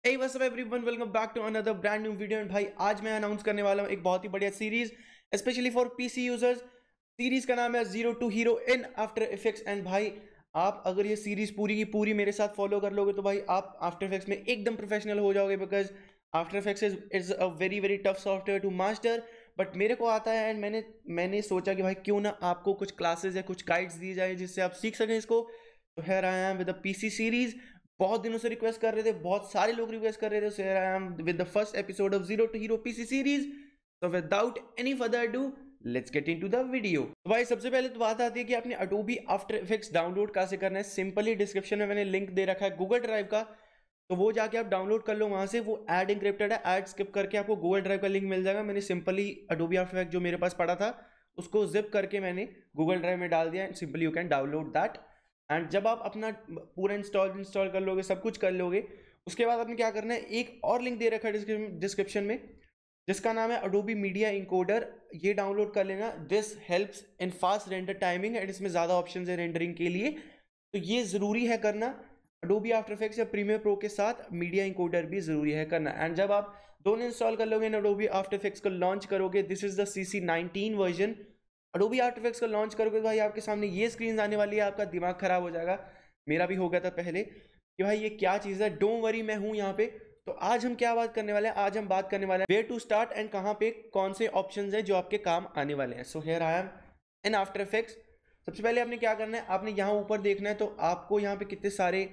Hey what's up everyone, welcome back to another brand new video। And भाई आज मैं announce करने वाला हूँ एक बहुत ही बढ़िया series specially for PC users. Series का नाम है zero to hero in After Effects. And भाई आप अगर ये सीरीज पूरी की पूरी मेरे साथ फॉलो कर लोगे तो भाई आप आफ्टर इफेक्ट्स में एकदम प्रोफेशनल हो जाओगे, because After Effects is a very very tough software to master. But मेरे को आता है एंड मैंने सोचा कि भाई क्यों ना आपको कुछ क्लासेस या कुछ गाइड्स दी जाए जिससे आप सीख सकें इसको। तो here I am with the PC series. बहुत दिनों से रिक्वेस्ट कर रहे थे, बहुत सारे लोग रिक्वेस्ट कर रहे थे, so here I am with the first episode of zero to hero PC series. So without any further do let's get into the video. तो भाई सबसे पहले तो बात आती है कि आपने अडोबी आफ्टर इफेक्ट्स डाउनलोड कैसे करना है। सिंपली डिस्क्रिप्शन में मैंने लिंक दे रखा है गूगल ड्राइव का, तो वो जाके आप डाउनलोड कर लो वहां से। वो एड इंक्रिप्टेड है, एड स्किप करके आपको गूगल ड्राइव का लिंक मिल जाएगा। मैंने सिंपली अडोबी आफ्टर इफेक्ट जो मेरे पास पड़ा था उसको जिप करके मैंने गूगल ड्राइव में डाल दिया। Simply you can download that. And जब आप अपना पूरा इंस्टॉल कर लोगे, सब कुछ कर लोगे, उसके बाद आपने क्या करना है, एक और लिंक दे रखा है डिस्क्रिप्शन में जिसका नाम है अडोबी मीडिया इंकोडर। ये डाउनलोड कर लेना। This helps in fast render timing and इसमें ज़्यादा ऑप्शंस है रेंडरिंग के लिए, तो ये ज़रूरी है करना। अडोबी आफ्टर इफेक्ट्स या प्रीमियर प्रो के साथ मीडिया इंकोडर भी ज़रूरी है करना। एंड जब आप दोनों इंस्टॉल कर लोगे, अडोबी आफ्टर इफेक्ट्स को लॉन्च करोगे, this is the CC19 version. Adobe after effects को लॉन्च करोगे तो भाई आपके सामने ये स्क्रीन आने वाली है, आपका दिमाग खराब हो जाएगा। मेरा भी हो गया था पहले कि भाई ये क्या चीज़ है। डोंट वरी, मैं हूँ यहाँ पे। तो आज हम क्या बात करने वाले हैं, आज हम बात करने वाले हैं वेयर टू स्टार्ट एंड कहाँ पे कौन से ऑप्शंस हैं जो आपके काम आने वाले हैं। सो here I M in After effects. सबसे पहले आपने क्या करना है, आपने यहाँ ऊपर देखना है, तो आपको यहाँ पे कितने सारे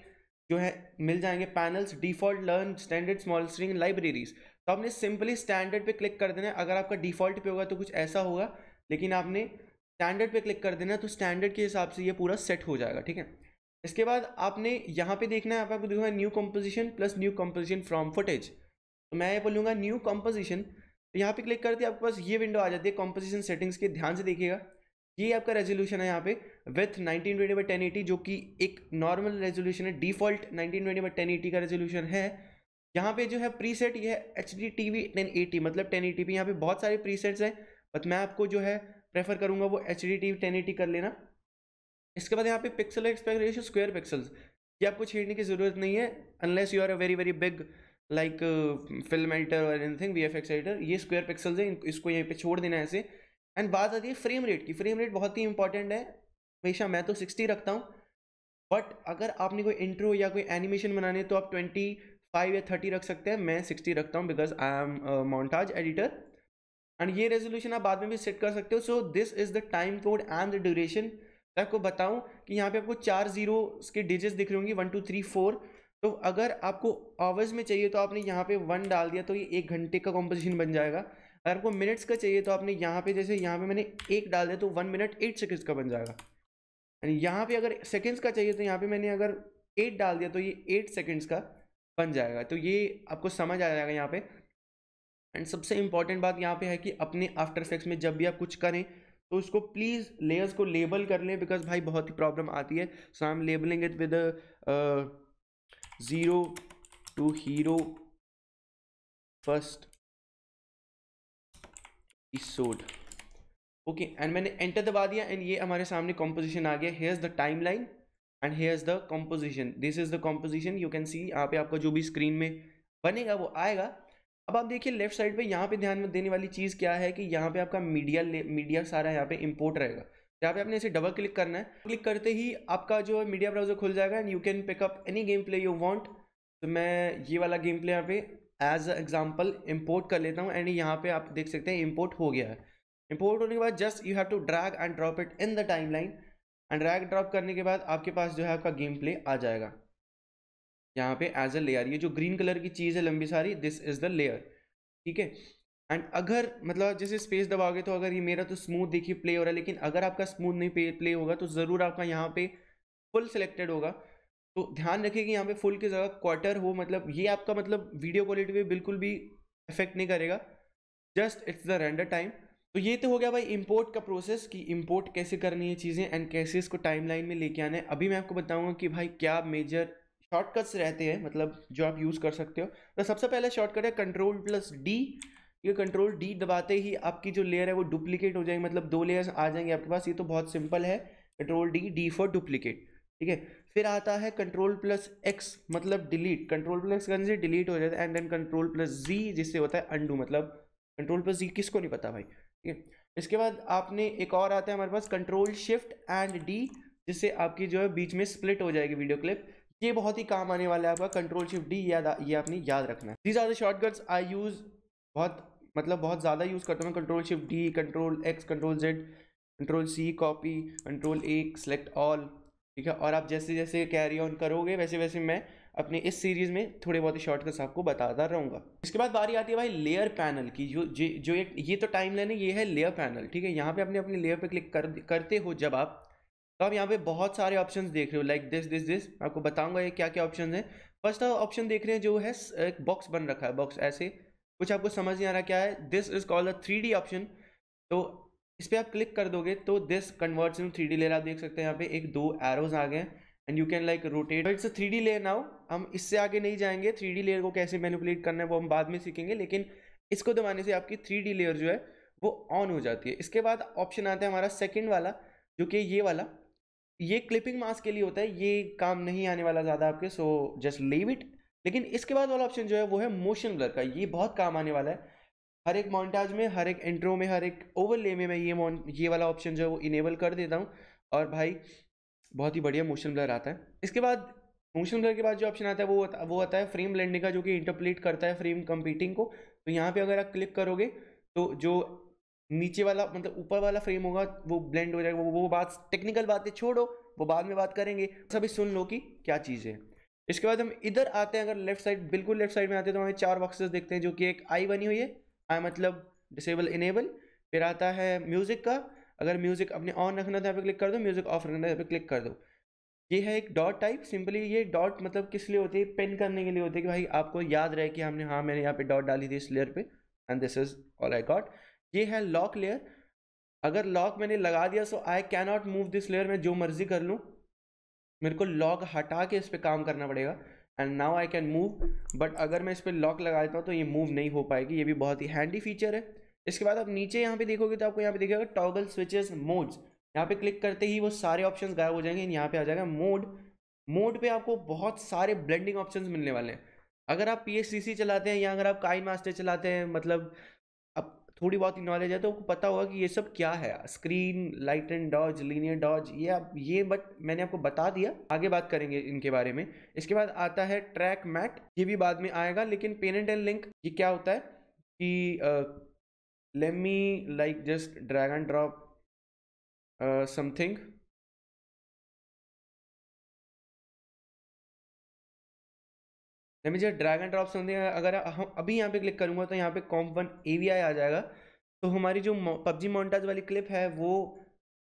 जो है मिल जाएंगे panels, default, learn, standard, small string, libraries. तो आपने सिंपली स्टैंडर्ड पे क्लिक कर देना है। अगर आपका डिफॉल्ट पे होगा तो कुछ ऐसा होगा, लेकिन आपने स्टैंडर्ड पे क्लिक कर देना तो स्टैंडर्ड के हिसाब से ये पूरा सेट हो जाएगा, ठीक है। इसके बाद आपने यहाँ पे देखना है, आपको देखना है new composition plus new composition from footage. तो मैं ये बोलूँगा न्यू कंपोजिशन, तो यहाँ पे क्लिक करते आपके पास ये विंडो आ जाती है कंपोजिशन सेटिंग्स के। ध्यान से देखिएगा, ये आपका रेजोल्यूशन है यहाँ पे विथ 1920x1080, जो कि एक नॉर्मल रेजोल्यूशन है। डिफॉल्ट 1920x1080 का रेजोल्यूशन है। यहाँ पे जो है प्रीसेट ये है HDTV 1080, मतलब 1080p। यहाँ पे बहुत सारे प्रीसेट्स हैं, बट मैं आपको जो है प्रेफर करूँगा वो HDTV 1080 कर लेना। इसके बाद यहाँ पे pixel aspect ratio square pixels, ये आपको छेड़ने की ज़रूरत नहीं है unless you are a very very big like film editor और एनीथिंग VFX एडिटर। ये स्क्वायर पिक्सल्स हैं, इसको यहीं पे छोड़ देना है ऐसे। एंड बात आती है फ्रेम रेट की। फ्रेम रेट बहुत ही इंपॉर्टेंट है। हमेशा मैं तो 60 रखता हूँ, बट अगर आपने कोई इंट्रो या कोई एनिमेशन बनाने है तो आप 25 या 30 रख सकते हैं। मैं 60 रखता हूँ because I am montage editor. And ये रेजोल्यूशन आप बाद में भी सेट कर सकते हो। So this is the time code and the duration. मैं आपको बताऊं कि यहाँ पे आपको 4 जीरो के डिजिट्स दिख रही होंगी, 1 2 3 4। तो अगर आपको आवर्स में चाहिए तो आपने यहाँ पे 1 डाल दिया तो ये 1 घंटे का कॉम्पोजिशन बन जाएगा। अगर आपको मिनट्स का चाहिए तो आपने यहाँ पे, जैसे यहाँ पे मैंने 1 डाल दिया तो 1 मिनट 8 सेकेंड्स का बन जाएगा। यहाँ पे अगर सेकेंड्स का चाहिए तो यहाँ पे मैंने अगर 8 डाल दिया तो ये 8 सेकेंड्स का बन जाएगा। तो ये आपको समझ आ जाएगा यहाँ पे। एंड सबसे इंपॉर्टेंट बात यहाँ पे है कि अपने आफ्टर इफेक्ट्स में जब भी आप कुछ करें तो उसको प्लीज़ लेयर्स को लेबल कर लें, बिकॉज भाई बहुत ही प्रॉब्लम आती है। So I am labelling it with zero to hero first episode. Okay, and मैंने एंटर दबा दिया एंड ये हमारे सामने कॉम्पोजिशन आ गया। Here is the time line and here is the composition. This is the composition, you can see. यहाँ पे आपका जो भी स्क्रीन में बनेगा वो आएगा। अब आप देखिए लेफ्ट साइड पे, यहाँ पे ध्यान में देने वाली चीज़ क्या है कि यहाँ पे आपका मीडिया सारा यहाँ पे इंपोर्ट रहेगा। यहाँ पे आपने इसे डबल क्लिक करना है। क्लिक करते ही आपका जो है मीडिया ब्राउजर खुल जाएगा and you can pick up any game play you want. तो मैं ये वाला गेम प्ले यहाँ पे एज एग्जांपल इंपोर्ट कर लेता हूँ एंड यहाँ पे आप देख सकते हैं इंपोर्ट हो गया है। इंपोर्ट होने के बाद just you have to drag and drop it in the timeline. And drag drop करने के बाद आपके पास जो है आपका गेम प्ले आ जाएगा यहाँ पे एज अ लेयर। ये जो ग्रीन कलर की चीज़ है लंबी सारी, दिस इज द लेयर, ठीक है। एंड अगर मतलब जैसे स्पेस दबाओगे तो अगर ये मेरा तो स्मूथ देखिए प्ले हो रहा है, लेकिन अगर आपका स्मूथ नहीं प्ले होगा तो ज़रूर आपका यहाँ पे फुल सिलेक्टेड होगा। तो ध्यान रखिए कि यहाँ पे फुल की जगह क्वार्टर हो, मतलब ये आपका मतलब वीडियो क्वालिटी पे बिल्कुल भी इफेक्ट नहीं करेगा। Just it's the render time. तो ये तो हो गया भाई इंपोर्ट का प्रोसेस कि इंपोर्ट कैसे करनी है चीज़ें एंड कैसे इसको टाइमलाइन में लेके आना है। अभी मैं आपको बताऊंगा कि भाई क्या मेजर शॉर्टकट्स रहते हैं, मतलब जो आप यूज़ कर सकते हो। तो सबसे पहले शॉर्टकट है Ctrl+D। ये Ctrl+D दबाते ही आपकी जो लेयर है वो डुप्लीकेट हो जाएगी, मतलब 2 लेयर्स आ जाएंगे आपके पास। ये तो बहुत सिंपल है, Ctrl+D, D फॉर डुप्लीकेट, ठीक है। फिर आता है कंट्रोल प्लस एक्स मतलब डिलीट, कंट्रोल प्लस करने से डिलीट हो जाता है, एंड देन कंट्रोल प्लस जी जिससे होता है अंडू, मतलब कंट्रोल प्लस जी किसको नहीं पता भाई, ठीक है। इसके बाद आपने एक और आता है हमारे पास कंट्रोल शिफ्ट एंड डी, जिससे आपकी जो है बीच में स्प्लिट हो जाएगी वीडियो क्लिप। ये बहुत ही काम आने वाला है आपका कंट्रोल शिफ्ट डी, ये आपने याद रखना है। These are the shortcuts I use, बहुत मतलब बहुत ज़्यादा यूज़ करता हूँ। Control shift D, control X, control Z, control C copy, control A select all, ठीक है। और आप जैसे जैसे कैरी ऑन करोगे वैसे वैसे मैं अपने इस सीरीज़ में थोड़े बहुत ही शॉर्टकट्स आपको बताता रहूँगा। इसके बाद बारी आती है भाई लेयर पैनल की, जो ये तो टाइम लाइन है, ये है लेयर पैनल, ठीक है। यहाँ पे अपने लेयर पे क्लिक करते हो जब आप, तो आप यहाँ पे बहुत सारे ऑप्शंस देख रहे हो, लाइक दिस आपको बताऊंगा ये क्या क्या ऑप्शन है। फर्स्ट ऑप्शन देख रहे हैं जो है एक बॉक्स बन रखा है, बॉक्स ऐसे कुछ आपको समझ नहीं आ रहा क्या है, this is called a 3D option. तो इस पर आप क्लिक कर दोगे तो this converts in 3D layer, आप देख सकते हैं यहाँ पे एक दो एरोज आ गए and you can like rotate, it's a 3D layer now. हम इससे आगे नहीं जाएंगे, 3D लेयर को कैसे मैनिपुलेट करना है वो हम बाद में सीखेंगे, लेकिन इसको दबाने से आपकी 3D लेयर जो है वो ऑन हो जाती है। इसके बाद ऑप्शन आता है हमारा सेकेंड वाला, जो कि ये वाला, ये क्लिपिंग मास्क के लिए होता है, ये काम नहीं आने वाला ज़्यादा आपके, सो जस्ट लीव इट। लेकिन इसके बाद वाला ऑप्शन जो है वो है मोशन ब्लर का, ये बहुत काम आने वाला है। हर एक मोन्टाज में, हर एक इंट्रो में, हर एक ओवरले में मैं ये वाला ऑप्शन जो है वो इनेबल कर देता हूँ, और भाई बहुत ही बढ़िया मोशन ब्लर आता है। इसके बाद मोशन ब्लर के बाद जो ऑप्शन आता है वो आता है फ्रेम ब्लेंडिंग का, जो कि इंटरप्लेट करता है फ्रेम कंपीटिंग को। तो यहाँ पे अगर आप क्लिक करोगे तो जो नीचे वाला मतलब ऊपर वाला फ्रेम होगा वो ब्लेंड हो जाएगा। वो बात टेक्निकल बातें छोड़ो, वो बाद में बात करेंगे, सभी सुन लो कि क्या चीज़ है। इसके बाद हम इधर आते हैं, अगर लेफ्ट साइड, बिल्कुल लेफ्ट साइड में आते हैं तो हमें चार बॉक्सेस देखते हैं, जो कि एक आई बनी हुई है, आई मतलब डिसेबल इनेबल। फिर आता है म्यूजिक का, अगर म्यूजिक अपने ऑन रखना है तो यहाँ पे क्लिक कर दो, म्यूजिक ऑफ रखना है यहाँ पे क्लिक कर दो। ये है एक डॉट टाइप, सिंपली ये डॉट मतलब किस लिए होती है, पेन करने के लिए होती है कि भाई आपको याद रहे कि हमने, हाँ मैंने यहाँ पे डॉट डाली थी इस लेयर पे, and this is all I got. ये है लॉक लेयर, अगर लॉक मैंने लगा दिया so I can not move this layer, मैं जो मर्जी कर लूँ, मेरे को लॉक हटा के इस पर काम करना पड़ेगा, and now I can move. But अगर मैं इस पर लॉक लगा देता हूँ तो ये मूव नहीं हो पाएगी, ये भी बहुत ही हैंडी फीचर है। इसके बाद आप नीचे यहाँ पे देखोगे तो आपको यहाँ पे दिखेगा टॉगल स्विचेस मोड्स, यहाँ पे क्लिक करते ही वो सारे ऑप्शंस गायब हो जाएंगे, यहाँ पे आ जाएगा मोड। मोड पे आपको बहुत सारे ब्लेंडिंग ऑप्शंस मिलने वाले हैं। अगर आप PXCC चलाते हैं या अगर आप काइन मास्टर चलाते हैं, मतलब अब थोड़ी बहुत ही नॉलेज है तो आपको पता होगा कि ये सब क्या है, screen light and dodge, linear dodge, ये बट मैंने आपको बता दिया, आगे बात करेंगे इनके बारे में। इसके बाद आता है ट्रैक मैट, ये भी बाद में आएगा, लेकिन पेरेंट एंड लिंक ये क्या होता है कि let me like just drag and drop something, मुझे ड्रैग एंड ड्रॉप समथिंग, अगर हम अभी यहाँ पे क्लिक करूंगा तो यहाँ पे comp1 AVI आ जाएगा। तो हमारी जो PUBG मोन्टाज वाली क्लिप है वो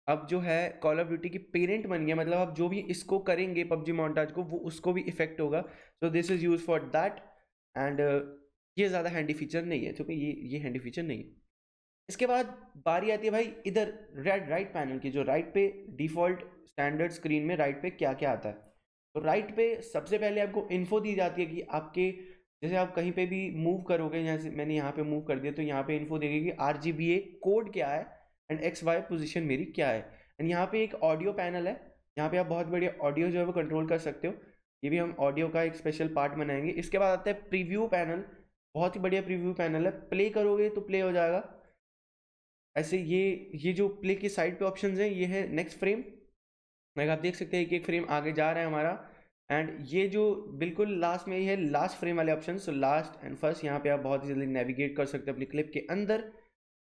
अब जो है कॉल ऑफ ड्यूटी की पेरेंट बन गया, मतलब अब जो भी इसको करेंगे PUBG मोन्टाज को वो उसको भी इफेक्ट होगा। So this is use for that, and ये ज़्यादा हैंडी फीचर नहीं है, क्योंकि ये हैंडी फीचर नहीं है। इसके बाद बारी आती है भाई इधर राइट पैनल की, जो राइट पे डिफॉल्ट स्टैंडर्ड स्क्रीन में राइट पे क्या क्या आता है। तो राइट पे सबसे पहले आपको इन्फो दी जाती है कि आपके, जैसे आप कहीं पे भी मूव करोगे, जैसे मैंने यहाँ पे मूव कर दिया तो यहाँ पे इन्फो देगी कि RGBA कोड क्या है एंड XY पोजीशन मेरी क्या है। एंड यहाँ पे एक ऑडियो पैनल है, यहाँ पे आप बहुत बढ़िया ऑडियो जो है वो कंट्रोल कर सकते हो, ये भी हम ऑडियो का एक स्पेशल पार्ट बनाएंगे। इसके बाद आता है प्रीव्यू पैनल, बहुत ही बढ़िया प्रीव्यू पैनल है, प्ले करोगे तो प्ले हो जाएगा ऐसे। ये जो प्ले की साइड पे ऑप्शंस हैं, ये है नेक्स्ट फ्रेम, लाइक आप देख सकते हैं एक फ्रेम आगे जा रहा है हमारा, एंड ये जो बिल्कुल लास्ट में ये है लास्ट फ्रेम वाले option, so last and first, यहाँ पे आप बहुत ही जल्दी नेविगेट कर सकते हैं अपनी क्लिप के अंदर।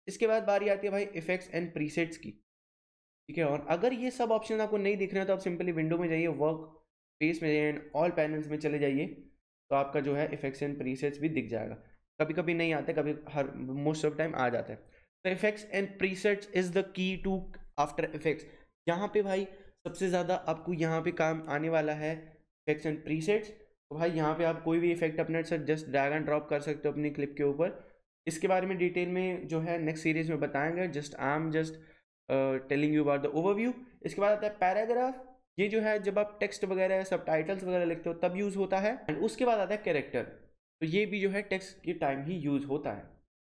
इसके बाद बारी आती है भाई इफेक्ट्स एंड प्रीसेट्स की, ठीक है। और अगर ये सब ऑप्शन आपको नहीं दिख रहे हैं तो आप सिंपली विंडो में जाइए, वर्क स्पेस में जाइए एंड ऑल पैनल्स में चले जाइए, तो आपका जो है इफेक्ट्स एंड प्रीसेट्स भी दिख जाएगा। कभी कभी नहीं आते, कभी हर मोस्ट ऑफ टाइम आ जाता है। तो effects and presets is the key to After Effects, यहाँ पे भाई सबसे ज़्यादा आपको यहाँ पे काम आने वाला है इफेक्ट्स एंड प्रीसेट्स। तो भाई यहाँ पे आप कोई भी इफेक्ट अपने से जस्ट ड्रैग एंड ड्रॉप कर सकते हो अपनी क्लिप के ऊपर। इसके बारे में डिटेल में जो है नेक्स्ट सीरीज में बताएंगे, just I am just telling you about the overview. इसके बाद आता है पैराग्राफ, ये जो है जब आप टेक्स्ट वगैरह सब टाइटल्स वगैरह लिखते हो तब यूज़ होता है। एंड उसके बाद आता है कैरेक्टर, तो ये भी जो है टेक्स्ट के टाइम ही यूज़ होता है,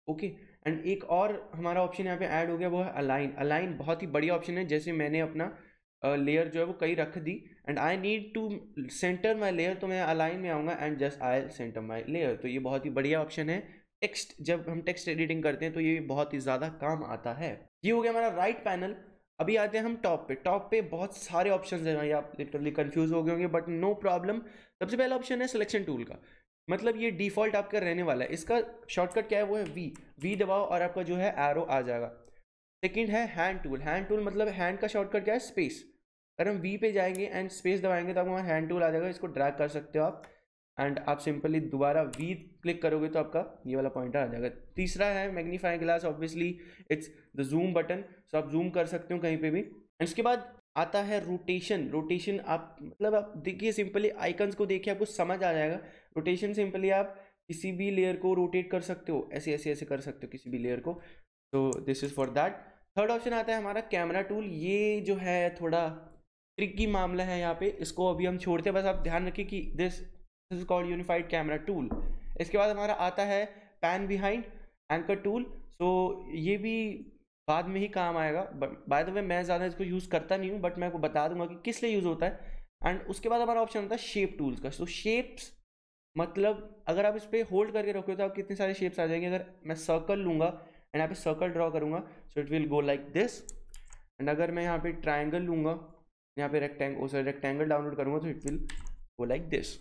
ओके। एंड एक और हमारा ऑप्शन यहाँ पे ऐड हो गया, वो है अलाइन। अलाइन बहुत ही बढ़िया ऑप्शन है, जैसे मैंने अपना लेयर जो है वो कहीं रख दी and I need to centre my layer, तो मैं अलाइन में आऊँगा and just I centre my layer. तो ये बहुत ही बढ़िया ऑप्शन है टेक्स्ट, जब हम टेक्स्ट एडिटिंग करते हैं तो ये बहुत ही ज़्यादा काम आता है। ये हो गया हमारा राइट पैनल। अभी आते हैं हम टॉप पे। टॉप पे बहुत सारे ऑप्शन हैं भाई, आप लिटरली कंफ्यूज हो गए होंगे बट नो प्रॉब्लम। सबसे पहला ऑप्शन है सिलेक्शन टूल का, मतलब ये डिफॉल्ट आपका रहने वाला है। इसका शॉर्टकट क्या है, वो है वी दबाओ और आपका जो है एरो आ जाएगा। सेकंड है हैंड टूल। हैंड टूल मतलब हैंड का शॉर्टकट क्या है, स्पेस। अगर हम वी पे जाएंगे एंड स्पेस दबाएंगे तो आपको हमारा हैंड टूल आ जाएगा, इसको ड्रैग कर सकते हो आप एंड आप सिंपली दोबारा वी क्लिक करोगे तो आपका ये वाला पॉइंटर आ जाएगा। तीसरा है magnifying glass, obviously it's the zoom button, so आप जूम कर सकते हो कहीं पे भी। उसके बाद आता है रोटेशन। रोटेशन आप मतलब आप देखिए सिंपली आइकन्स को देखिए आपको समझ आ जाएगा। रोटेशन सिंपली आप किसी भी लेयर को रोटेट कर सकते हो, ऐसे ऐसे ऐसे कर सकते हो किसी भी लेयर को। तो this is for that. Third option आता है हमारा कैमरा टूल। ये जो है थोड़ा ट्रिकी मामला है यहाँ पे, इसको अभी हम छोड़ते हैं, बस आप ध्यान रखिए कि this is called unified camera tool. इसके बाद हमारा आता है पैन बिहाइंड एंकर टूल। सो ये भी बाद में ही काम आएगा, बाय द वे मैं ज़्यादा इसको यूज़ करता नहीं हूँ बट मैं आपको बता दूंगा कि किस लिए यूज़ होता है। एंड उसके बाद हमारा ऑप्शन होता है शेप टूल्स का। सो शेप्स मतलब अगर आप इस पर होल्ड करके रखोगे तो आप कितने सारे शेप्स आ जाएंगे। अगर मैं सर्कल लूँगा एंड यहाँ पे सर्कल ड्रॉ करूँगा so it will go like this. And अगर मैं यहाँ पे ट्राइंगल लूँगा, यहाँ पे रेक्टेंगल डाउनलोड करूँगा तो it will go like this.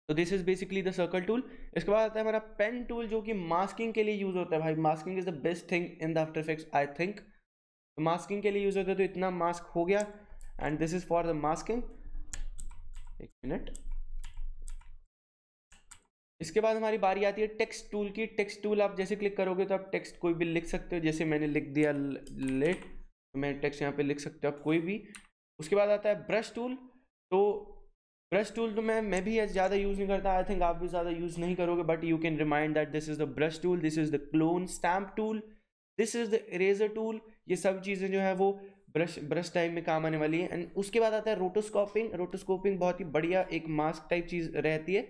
तो this is basically the circle tool. इसके बाद आता है हमारा पेन टूल जो कि मास्किंग के लिए यूज होता है। भाई masking is the best thing in the after effects I think. तो मास्किंग के लिए यूज होता है, तो इतना मास्क हो गया and this is for the masking. एक मिनट। इसके बाद हमारी बारी आती है टेक्स्ट टूल की। टेक्स्ट टूल आप जैसे क्लिक करोगे तो आप टेक्स्ट कोई भी लिख सकते हो, जैसे मैंने लिख दिया लेट, तो मैं टेक्स्ट यहाँ पे लिख सकते हो आप कोई भी। उसके बाद आता है ब्रश टूल। तो ब्रश टूल तो मैं भी ज़्यादा यूज़ नहीं करता, आई थिंक आप भी ज़्यादा यूज़ नहीं करोगे, but you can remind that this is the brush tool, this is the clone stamp tool, this is the eraser tool. ये सब चीज़ें जो है वो ब्रश टाइप में काम आने वाली है। एंड उसके बाद आता है रोटोस्कोपिंग। रोटोस्कोपिंग बहुत ही बढ़िया एक मास्क टाइप चीज़ रहती है,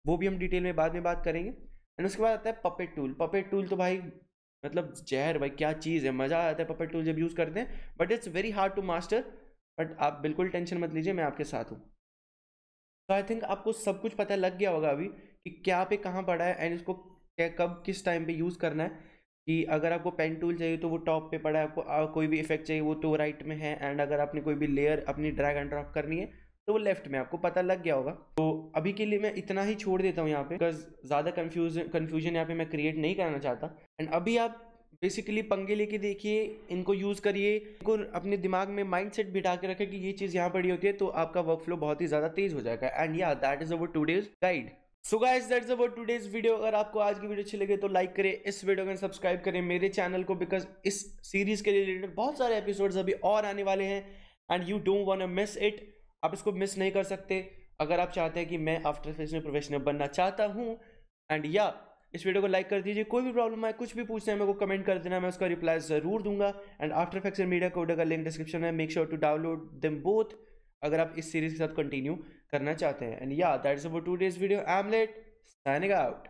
वो भी हम डिटेल में बाद में बात करेंगे। एंड उसके बाद आता है पपेट टूल। पपेट टूल तो भाई मतलब जहर, भाई क्या चीज़ है, मज़ा आता है पपेट टूल जब यूज़ करते हैं, but it's very hard to master. But आप बिल्कुल टेंशन मत लीजिए, मैं आपके साथ हूँ। तो आई थिंक आपको सब कुछ पता लग गया होगा अभी कि क्या पे कहाँ पड़ा है एंड इसको क्या कब किस टाइम पे यूज़ करना है। कि अगर आपको पेन टूल चाहिए तो वो टॉप पे पड़ा है, आपको कोई भी इफेक्ट चाहिए वो तो राइट में है, एंड अगर आपने कोई भी लेयर अपनी ड्रैग एंड ड्रॉप करनी है तो वो लेफ्ट में, आपको पता लग गया होगा। तो अभी के लिए मैं इतना ही छोड़ देता हूँ यहाँ पे, बिकॉज ज़्यादा कन्फ्यूजन यहाँ पे मैं क्रिएट नहीं करना चाहता। एंड अभी आप बेसिकली पंगे लेके देखिए, इनको यूज़ करिए, इनको अपने दिमाग में माइंडसेट बिठा के रखें कि ये चीज़ यहाँ पड़ी होती है, तो आपका वर्कफ्लो बहुत ही ज़्यादा तेज हो जाएगा। एंड या that is our today's guide. So guys that's about today's video. अगर आपको आज की वीडियो अच्छी लगे तो लाइक करें, इस वीडियो को सब्सक्राइब करें मेरे चैनल को, बिकॉज इस सीरीज के रिलेटेड बहुत सारे एपिसोड्स अभी और आने वाले हैं and you don't want to miss it. आप इसको मिस नहीं कर सकते अगर आप चाहते हैं कि मैं आफ्टर इफेक्ट्स में प्रोफेशनल बनना चाहता हूँ। एंड या इस वीडियो को लाइक कर दीजिए। कोई भी प्रॉब्लम है, कुछ भी पूछना है, मेरे को कमेंट कर देना, मैं उसका रिप्लाई जरूर दूंगा। And After Effects and media code का लिंक डिस्क्रिप्शन में, make sure to download them both अगर आप इस सीरीज के साथ कंटिन्यू करना चाहते हैं। एंड या that is about today's video. I am late signing out.